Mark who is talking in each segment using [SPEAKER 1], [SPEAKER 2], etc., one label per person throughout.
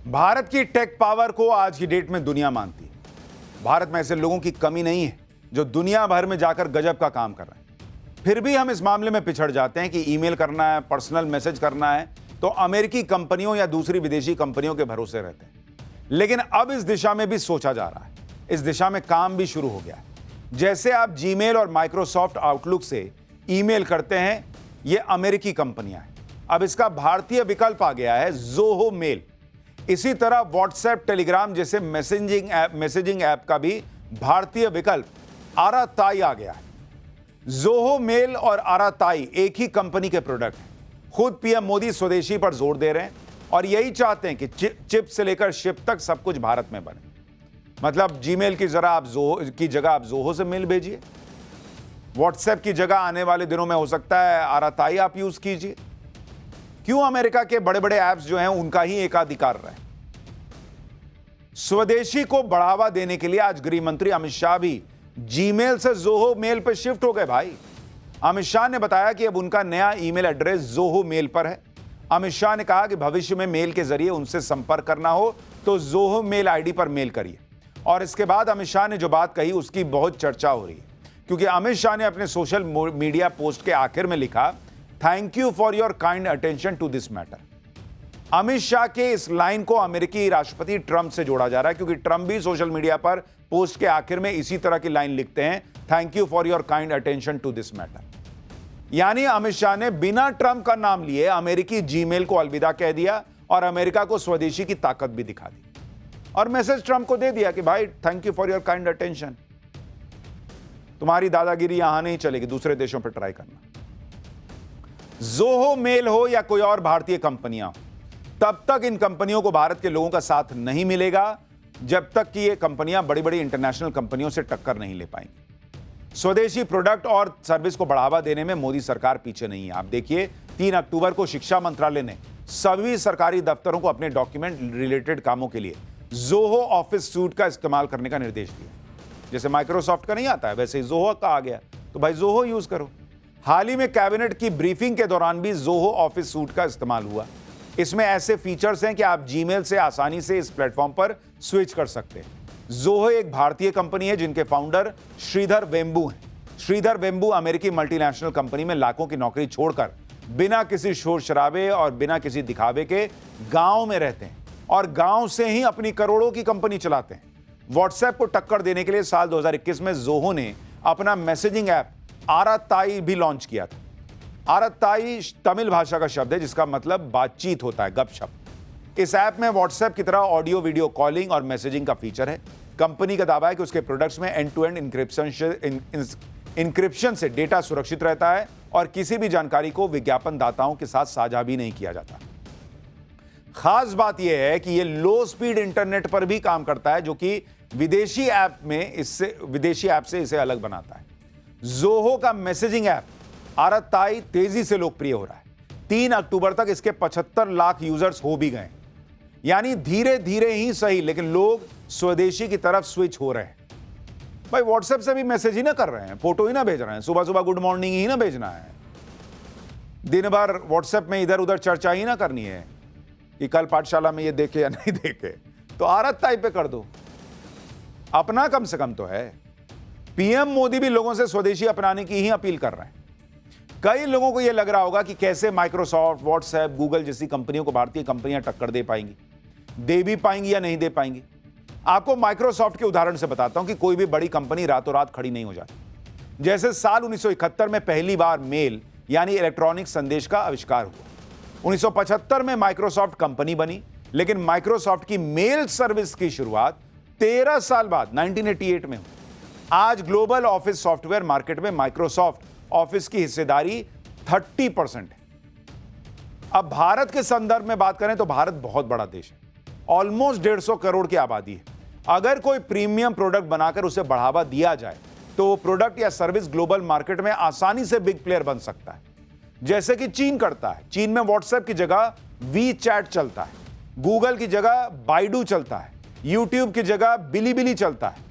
[SPEAKER 1] भारत की take power को आज की डेट में दुनिया मानती है। भारत में ऐसे लोगों की कमी नहीं है जो दुनिया भर में जाकर गजब का काम कर रहे हैं। फिर भी हम इस मामले में पिछड़ जाते हैं कि ईमेल करना है, पर्सनल मैसेज करना है तो अमेरिकी कंपनियों या दूसरी विदेशी कंपनियों के भरोसे रहते हैं। लेकिन अब इस दिशा में भी सोचा जा रहा है, इस दिशा में काम भी शुरू हो गया है। जैसे आप जीमेल और माइक्रोसॉफ्ट आउटलुक से ईमेल करते हैं, ये अमेरिकी कंपनियां हैं। अब इसका भारतीय विकल्प आ गया है, ज़ोहो मेल। इसी तरह व्हाट्सएप, टेलीग्राम जैसे मैसेजिंग ऐप का भी भारतीय विकल्प आराताई आ गया है। ज़ोहो मेल और आराताई एक ही कंपनी के प्रोडक्ट हैं। खुद पीएम मोदी स्वदेशी पर जोर दे रहे हैं और यही चाहते हैं कि चिप से लेकर शिप तक सब कुछ भारत में बने। मतलब जीमेल की जगह आप ज़ोहो से मेल भेजिए, व्हाट्सएप की जगह आने वाले दिनों में हो सकता है आराताई आप यूज कीजिए। क्यों अमेरिका के बड़े बड़े ऐप्स जो हैं उनका ही एकाधिकार रहे। स्वदेशी को बढ़ावा देने के लिए आज गृह मंत्री अमित शाह भी जीमेल से ज़ोहो मेल पर शिफ्ट हो गए। भाई, अमित शाह ने बताया कि अब उनका नया ईमेल एड्रेस ज़ोहो मेल पर है। अमित शाह ने कहा कि भविष्य में मेल के जरिए उनसे संपर्क करना हो तो ज़ोहो मेल आईडी पर मेल करिए। और इसके बाद अमित शाह ने जो बात कही उसकी बहुत चर्चा हो रही है, क्योंकि अमित शाह ने अपने सोशल मीडिया पोस्ट के आखिर में लिखा, thank you for your kind attention to this matter. Amit Shah के इस लाइन को अमेरिकी राष्ट्रपति ट्रंप से जोड़ा जा रहा है, क्योंकि ट्रंप भी सोशल मीडिया पर पोस्ट के आखिर में इसी तरह की लाइन लिखते हैं, thank you for your kind attention to this matter. यानी अमित शाह ने बिना ट्रंप का नाम लिए अमेरिकी जीमेल को अलविदा कह दिया और अमेरिका को स्वदेशी की ताकत भी दिखा दी और मैसेज ट्रंप को दे दिया कि भाई thank you for your kind attention. तुम्हारी दादागिरी यहां नहीं चलेगी, दूसरे देशों पर ट्राई करना। ज़ोहो मेल हो या कोई और भारतीय कंपनियां हो, तब तक इन कंपनियों को भारत के लोगों का साथ नहीं मिलेगा जब तक कि ये कंपनियां बड़ी बड़ी इंटरनेशनल कंपनियों से टक्कर नहीं ले पाएंगी। स्वदेशी प्रोडक्ट और सर्विस को बढ़ावा देने में मोदी सरकार पीछे नहीं है। आप देखिए, 3 अक्टूबर को शिक्षा मंत्रालय ने सभी सरकारी दफ्तरों को अपने डॉक्यूमेंट रिलेटेड कामों के लिए ज़ोहो ऑफिस सूट का इस्तेमाल करने का निर्देश दिया। जैसे माइक्रोसॉफ्ट का नहीं आता है, वैसे ही ज़ोहो का आ गया, तो भाई ज़ोहो यूज करो। हाल ही में कैबिनेट की ब्रीफिंग के दौरान भी ज़ोहो ऑफिस सूट का इस्तेमाल हुआ। इसमें ऐसे फीचर्स हैं कि आप जीमेल से आसानी से इस प्लेटफॉर्म पर स्विच कर सकते हैं। ज़ोहो एक भारतीय कंपनी है जिनके फाउंडर श्रीधर वेम्बू हैं। श्रीधर वेम्बू अमेरिकी मल्टीनेशनल कंपनी में लाखों की नौकरी छोड़कर बिना किसी शोर शराबे और बिना किसी दिखावे के गांव में रहते हैं और गांव से ही अपनी करोड़ों की कंपनी चलाते हैं। व्हाट्सएप को टक्कर देने के लिए साल 2021 में ज़ोहो ने अपना मैसेजिंग ऐप आराताई भी लॉन्च किया था। आराताई तमिल भाषा का शब्द है जिसका मतलब बातचीत होता है, गपशप। इस ऐप में व्हाट्सएप की तरह ऑडियो वीडियो कॉलिंग और मैसेजिंग का फीचर है। कंपनी का दावा है कि उसके प्रोडक्ट्स में एंड टू एंड इंक्रिप्शन से डेटा सुरक्षित रहता है और किसी भी जानकारी को विज्ञापन दाताओं के साथ साझा भी नहीं किया जाता। खास बात यह है कि यह लो स्पीड इंटरनेट पर भी काम करता है, जो कि विदेशी ऐप से इसे अलग बनाता है। ज़ोहो का मैसेजिंग ऐप आराताई तेजी से लोकप्रिय हो रहा है। 3 अक्टूबर तक इसके 75 लाख यूजर्स हो भी गए। यानी धीरे धीरे ही सही, लेकिन लोग स्वदेशी की तरफ स्विच हो रहे हैं। भाई, व्हाट्सएप से भी मैसेज ही ना कर रहे हैं, फोटो ही ना भेज रहे हैं, सुबह सुबह गुड मॉर्निंग ही ना भेजना है, दिन भर व्हाट्सएप में इधर उधर चर्चा ही ना करनी है कि कल पाठशाला में ये देखे या नहीं देखे, तो आराताई पे कर दो। अपना कम से कम तो है। पीएम मोदी भी लोगों से स्वदेशी अपनाने की ही अपील कर रहे हैं। कई लोगों को यह लग रहा होगा कि कैसे माइक्रोसॉफ्ट, व्हाट्सएप, गूगल जैसी कंपनियों को भारतीय कंपनियां टक्कर दे पाएंगी, दे भी पाएंगी या नहीं दे पाएंगी। आपको माइक्रोसॉफ्ट के उदाहरण से बताता हूं कि कोई भी बड़ी कंपनी रातों रात खड़ी नहीं हो जाती। जैसे साल 1971 में पहली बार मेल यानी इलेक्ट्रॉनिक संदेश का आविष्कार हुआ। 1975 में माइक्रोसॉफ्ट कंपनी बनी, लेकिन माइक्रोसॉफ्ट की मेल सर्विस की शुरुआत 13 साल बाद 1988 में हुई। आज ग्लोबल ऑफिस सॉफ्टवेयर मार्केट में माइक्रोसॉफ्ट ऑफिस की हिस्सेदारी 30% है। अब भारत के संदर्भ में बात करें तो भारत बहुत बड़ा देश है, ऑलमोस्ट 150 करोड़ की आबादी है। अगर कोई प्रीमियम प्रोडक्ट बनाकर उसे बढ़ावा दिया जाए तो वो प्रोडक्ट या सर्विस ग्लोबल मार्केट में आसानी से बिग प्लेयर बन सकता है, जैसे कि चीन करता है। चीन में व्हाट्सएप की जगह वी चैट चलता है, गूगल की जगह बाइडू चलता है, यूट्यूब की जगह बिलीबिली चलता है,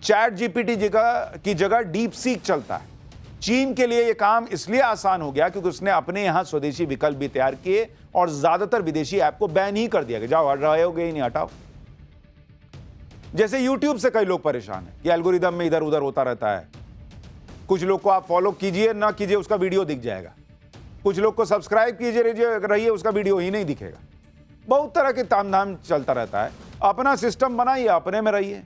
[SPEAKER 1] चैट जीपीटी की जगह डीप सीक चलता है। चीन के लिए यह काम इसलिए आसान हो गया क्योंकि उसने अपने यहां स्वदेशी विकल्प भी तैयार किए और ज्यादातर विदेशी ऐप को बैन ही कर दिया कि जाओ, रहोगे ही नहीं, हटाओ। जैसे YouTube से कई लोग परेशान हैं कि एल्गोरिदम में इधर उधर होता रहता है। कुछ लोग को आप फॉलो कीजिए ना कीजिए, उसका वीडियो दिख जाएगा। कुछ लोग को सब्सक्राइब कीजिए रहिए, उसका वीडियो ही नहीं दिखेगा। बहुत तरह के तामझाम चलता रहता है। अपना सिस्टम बनाइए, अपने में रहिए,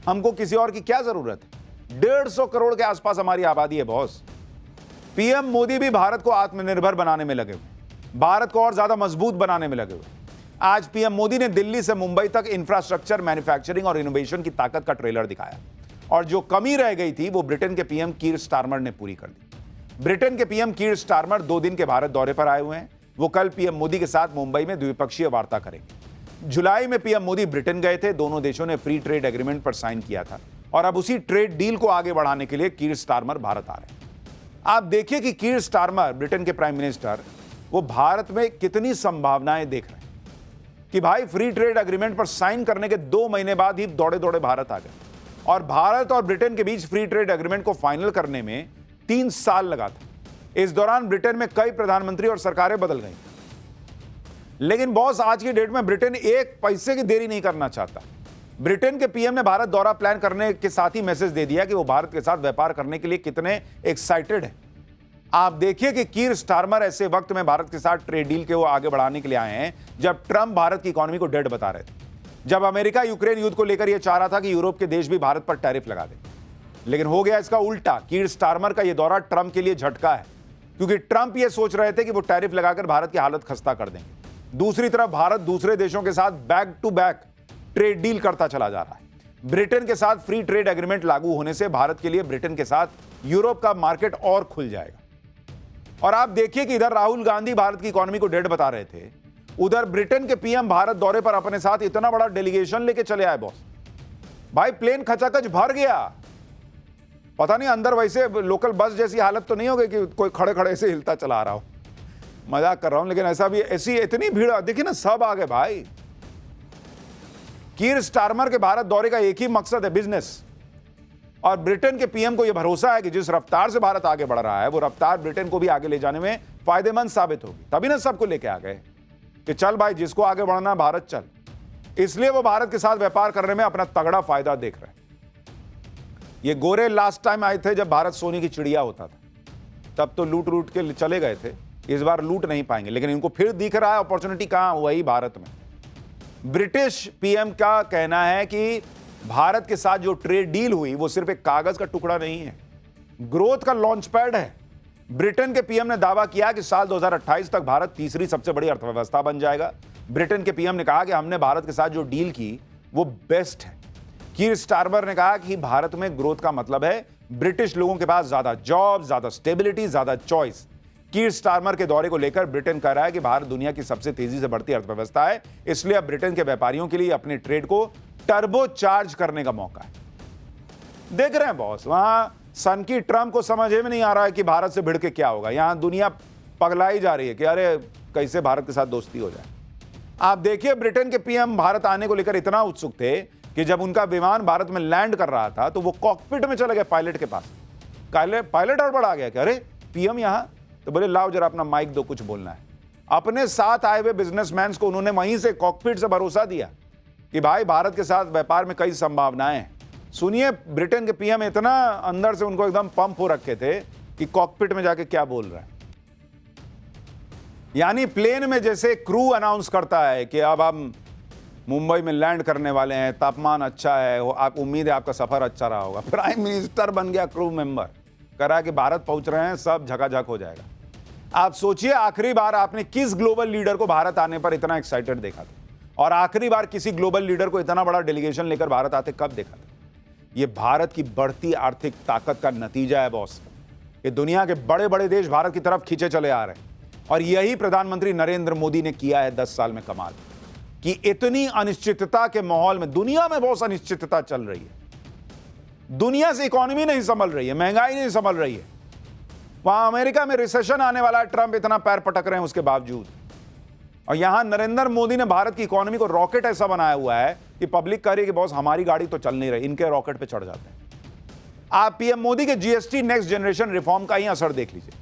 [SPEAKER 1] हमको किसी और की क्या जरूरत है। 150 करोड़ के आसपास हमारी आबादी है बॉस। पीएम मोदी भी भारत को आत्मनिर्भर बनाने में लगे हुए, भारत को और ज्यादा मजबूत बनाने में लगे हुए। आज पीएम मोदी ने दिल्ली से मुंबई तक इंफ्रास्ट्रक्चर, मैन्युफैक्चरिंग और इनोवेशन की ताकत का ट्रेलर दिखाया और जो कमी रह गई थी वो ब्रिटेन के पीएम कीर स्टारमर ने पूरी कर दी। ब्रिटेन के पीएम कीर स्टारमर 2 दिन के भारत दौरे पर आए हुए हैं। वो कल पीएम मोदी के साथ मुंबई में द्विपक्षीय वार्ता करेंगे। जुलाई में पीएम मोदी ब्रिटेन गए थे, दोनों देशों ने फ्री ट्रेड एग्रीमेंट पर साइन किया था और अब उसी ट्रेड डील को आगे बढ़ाने के लिए कीर स्टारमर भारत आ रहे हैं। आप देखिए कि कीर स्टारमर, ब्रिटेन के प्राइम मिनिस्टर, वो भारत में कितनी संभावनाएं देख रहे हैं कि भाई फ्री ट्रेड एग्रीमेंट पर साइन करने के 2 महीने बाद ही दौड़े दौड़े भारत आ गए और भारत और ब्रिटेन के बीच फ्री ट्रेड एग्रीमेंट को फाइनल करने में 3 साल लगा था। इस दौरान ब्रिटेन में कई प्रधानमंत्री और सरकारें बदल गई, लेकिन बॉस आज की डेट में ब्रिटेन एक पैसे की देरी नहीं करना चाहता। ब्रिटेन के पीएम ने भारत दौरा प्लान करने के साथ ही मैसेज दे दिया कि वो भारत के साथ व्यापार करने के लिए कितने एक्साइटेड हैं। आप देखिए कि कीर स्टारमर ऐसे वक्त में भारत के साथ ट्रेड डील के वो आगे बढ़ाने के लिए आए हैं जब ट्रंप भारत की इकोनॉमी को डेड बता रहे थे, जब अमेरिका यूक्रेन युद्ध को लेकर यह चाह रहा था कि यूरोप के देश भी भारत पर टैरिफ लगा दें। लेकिन हो गया इसका उल्टा। कीर स्टारमर का यह दौरा ट्रंप के लिए झटका है क्योंकि ट्रंप यह सोच रहे थे कि वो टैरिफ लगाकर भारत की हालत खस्ता कर देंगे। दूसरी तरफ भारत दूसरे देशों के साथ back to back trade deal करता चला जा रहा है। ब्रिटेन के साथ फ्री ट्रेड एग्रीमेंट लागू होने से भारत के लिए ब्रिटेन के साथ यूरोप का मार्केट और खुल जाएगा। और आप देखिए कि इधर राहुल गांधी भारत की इकोनॉमी को डेड बता रहे थे, उधर ब्रिटेन के पीएम भारत दौरे पर अपने साथ इतना बड़ा डेलीगेशन लेके चले आए बॉस। भाई प्लेन खचाखच भर गया। पता नहीं अंदर वैसे लोकल बस जैसी हालत तो नहीं हो गई कि कोई खड़े खड़े से हिलता चला रहा हो। मजाक कर रहा हूं, लेकिन ऐसा भी, ऐसी इतनी भीड़ देखिए ना, सब आ गए भाई। कीर स्टारमर के भारत दौरे का एक ही मकसद है, बिजनेस। और ब्रिटेन के पीएम को यह भरोसा है कि जिस रफ्तार से भारत आगे बढ़ रहा है वो रफ्तार ब्रिटेन को भी आगे ले जाने में फायदेमंद साबित होगी। तभी ना सबको लेके आ गए कि चल भाई, जिसको आगे बढ़ना है भारत चल। इसलिए वो भारत के साथ व्यापार करने में अपना तगड़ा फायदा देख रहे हैं। ये गोरे लास्ट टाइम आए थे जब भारत सोने की चिड़िया होता था, तब तो लूट लूट के चले गए थे। इस बार लूट नहीं पाएंगे, लेकिन इनको फिर दिख रहा है अपॉर्चुनिटी कहां, वही भारत में। ब्रिटिश पीएम का कहना है कि भारत के साथ जो ट्रेड डील हुई वो सिर्फ एक कागज का टुकड़ा नहीं है, ग्रोथ का लॉन्च पैड है। ब्रिटेन के पीएम ने दावा किया कि साल 2028 तक भारत तीसरी सबसे बड़ी अर्थव्यवस्था बन जाएगा। ब्रिटेन के पीएम ने कहा कि हमने भारत के साथ जो डील की वो बेस्ट है। कीर स्टारमर ने कहा कि भारत में ग्रोथ का मतलब है ब्रिटिश लोगों के पास ज्यादा जॉब, ज्यादा स्टेबिलिटी, ज्यादा चॉइस। कीर स्टारमर के दौरे को लेकर ब्रिटेन कह रहा है कि भारत दुनिया की सबसे तेजी से बढ़ती अर्थव्यवस्था है, इसलिए अब ब्रिटेन के व्यापारियों के लिए अपने ट्रेड को टर्बो चार्ज करने का मौका है। देख रहे हैं बॉस, वहां सन की ट्रंप को समझ में नहीं आ रहा है कि भारत से भिड़ के क्या होगा। यहां दुनिया पगलाई जा रही है कि अरे कैसे भारत के साथ दोस्ती हो जाए। आप देखिए ब्रिटेन के पीएम भारत आने को लेकर इतना उत्सुक थे कि जब उनका विमान भारत में लैंड कर रहा था तो वो कॉकपिट में चले गए पायलट के पास। पायलट और बड़ा गया कि अरे पीएम यहां, तो बोले लाओ जरा अपना माइक दो, कुछ बोलना है। अपने साथ आए हुए बिजनेसमैन को उन्होंने वहीं से कॉकपिट से भरोसा दिया कि भाई भारत के साथ व्यापार में कई संभावनाएं हैं। सुनिए, ब्रिटेन के पीएम इतना अंदर से उनको एकदम पंप हो रखे थे कि कॉकपिट में जाके क्या बोल रहा है। यानी प्लेन में जैसे क्रू अनाउंस करता है कि अब हम मुंबई में लैंड करने वाले हैं, तापमान अच्छा है, आप उम्मीद है आपका सफर अच्छा रहा होगा। प्राइम मिनिस्टर बन गया क्रू मेंबर, कह रहा है कि भारत पहुंच रहे हैं, सब झकाझक हो जाएगा। आप सोचिए आखिरी बार आपने किस ग्लोबल लीडर को भारत आने पर इतना एक्साइटेड देखा था, और आखिरी बार किसी ग्लोबल लीडर को इतना बड़ा डेलीगेशन लेकर भारत आते कब देखा था। यह भारत की बढ़ती आर्थिक ताकत का नतीजा है बॉस। ये दुनिया के बड़े बड़े देश भारत की तरफ खींचे चले आ रहे हैं, और यही प्रधानमंत्री नरेंद्र मोदी ने किया है 10 साल में कमाल। कि इतनी अनिश्चितता के माहौल में, दुनिया में बहुत अनिश्चितता चल रही है, दुनिया से इकोनॉमी नहीं संभल रही है, महंगाई नहीं संभल रही है। वहां अमेरिका में रिसेशन आने वाला है, ट्रंप इतना पैर पटक रहे हैं उसके बावजूद, और यहां नरेंद्र मोदी ने भारत की इकोनॉमी को रॉकेट ऐसा बनाया हुआ है कि पब्लिक कह रही है कि बॉस हमारी गाड़ी तो चल नहीं रही, इनके रॉकेट पे चढ़ जाते हैं। आप पीएम मोदी के जीएसटी नेक्स्ट जनरेशन रिफॉर्म का ही असर देख लीजिए।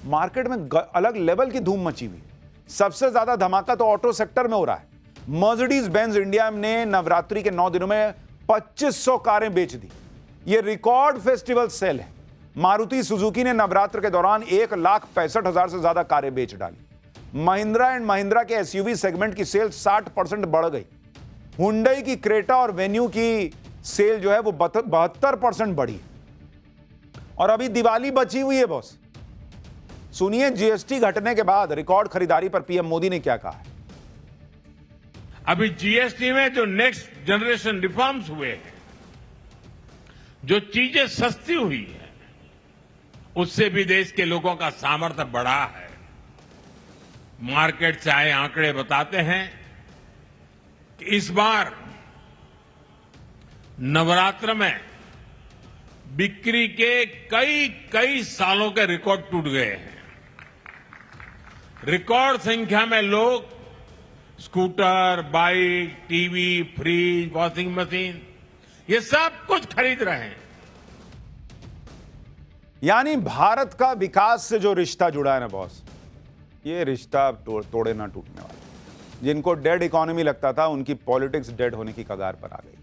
[SPEAKER 1] मार्केट में अलग लेवल की धूम मची हुई है। सबसे ज्यादा धमाका तो ऑटो सेक्टर में हो रहा है। मर्सिडीज बेंज इंडिया ने नवरात्रि के 9 दिनों में 2500 कारें बेच दी। यह रिकॉर्ड फेस्टिवल सेल है। मारुति सुजुकी ने नवरात्र के दौरान 1,65,000 से ज्यादा कारें बेच डाली। महिंद्रा एंड महिंद्रा के एसयूवी सेगमेंट की सेल 60% बढ़ गई। हुंडई की क्रेटा और वेन्यू की सेल जो है वो 72% बढ़ी। और अभी दिवाली बची हुई है बॉस। सुनिए जीएसटी घटने के बाद रिकॉर्ड खरीदारी पर पीएम मोदी ने क्या कहा है।
[SPEAKER 2] अभी जीएसटी में जो नेक्स्ट जनरेशन रिफॉर्म्स हुए हैं, जो चीजें सस्ती हुई है, उससे भी देश के लोगों का सामर्थ्य बढ़ा है। मार्केट से आए आंकड़े बताते हैं कि इस बार नवरात्र में बिक्री के कई सालों के रिकॉर्ड टूट गए हैं। रिकॉर्ड संख्या में लोग scooter, bike, TV, fridge, washing machine ये सब कुछ खरीद रहे हैं।
[SPEAKER 1] यानी भारत का विकास से जो रिश्ता जुड़ा है ना बॉस, ये रिश्ता तोड़े ना टूटने वाला। जिनको डेड इकोनॉमी लगता था, उनकी पॉलिटिक्स डेड होने की कगार पर आ गई।